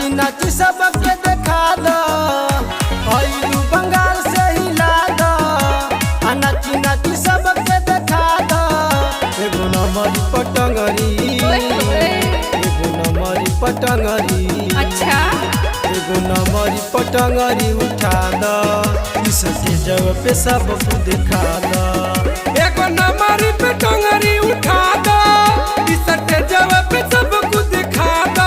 नाची नाची सबके देखा दो, भइलू बंगाल से हिला दो। नाची नाची सबके देखा दो, एगो नंबरी पटंगरी, एगो नंबरी पटंगरी, अच्छा एगो नंबरी पटंगरी उठा दो, इसके जगह पे सबको देखा दो। एगो नंबरी पटंगरी उठा दो, इसके जगह पे सबको दिखा दो।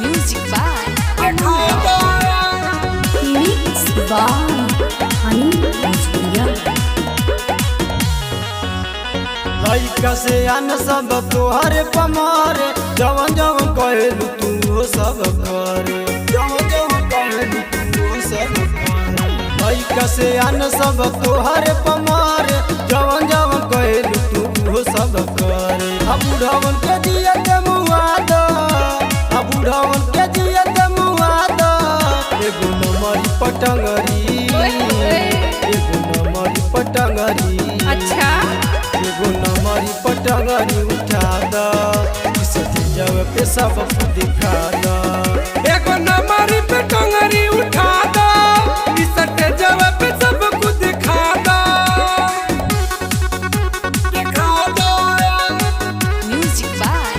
म्यूजिक बाय मिक्स बाय हनी भोजपुरिया। लइका से आन सब तोहरे पमारे, जवन जवन कहलू तू सब करे, जवन जवन कहलू तू सब करे। लइका से आन सब तोहरे पमारे, जवन जवन कहलू तू सब करे। अब बुढ़वन के जिया के मुआ दो, अब बुढ़वन के जिया के मुआ दो, एगो नंबरी पटंगरी, एगो नंबरी पटंगरी, अच्छा एगो नंबरी पटंगरी उठा दो, इसके जगह पे सबको दिखा दो। एगो नंबरी पटंगरी उठा दो, इसके जगह पे सबको दिखा दो। म्यूजिक बाय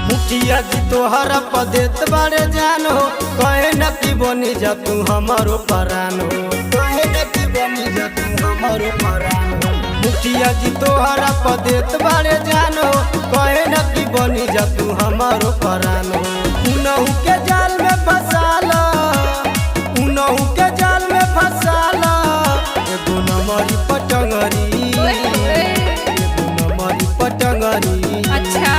मुखिया जी तोहरा पदेत बारे जान हो, कहे न कि बनी जा तू हमारो परान हो, कहे न कि बनी जा तू हमारो परान हो। मुखिया जी तोहरा पदेत बारे जान हो, कहे न कि बनी जा तू हमारो परान हो। उनहु के जाल में फंसाला, उनहु के जाल में फंसाला, एगो नंबरी पटंगरी, एगो नंबरी पटंगरी, अच्छा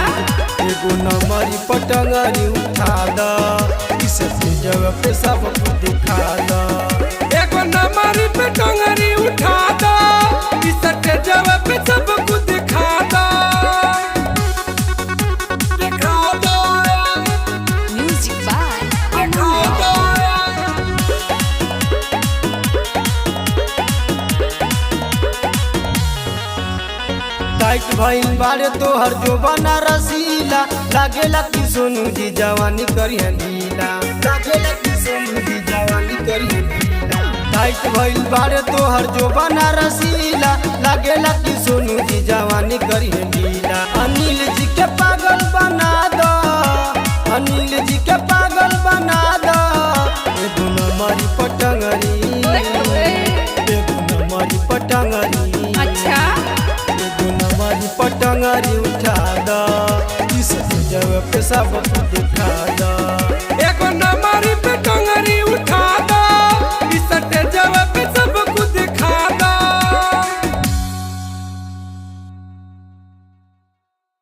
एगो नंबरी पटंगरी उठा दो, इसके जगह पे सबको दिखा दो। एगो नंबरी पटंगरी उठा दो, इसके जगह पे सबको दिखा दो। म्यूजिक बाय टाइट भइल बारे तोहर जो बना रसीला, लागेला कि सोनू जी जवानी करिया लीला, लागेला कि सोनू जी जवानी करिया लीला। टाइट भइल बारे तोहर जो बना रसीला, लागेला कि सोनू जी जवानी करिया लीला। अनिल जी के पागल बना दो, अनिल जी के पागल बना दो, एगो नंबरी पटंगरी, एगो नंबरी पटंगरी, अच्छा एगो नंबरी पटंगरी उठा दो, इसके जगह पे सबको दिखा दो।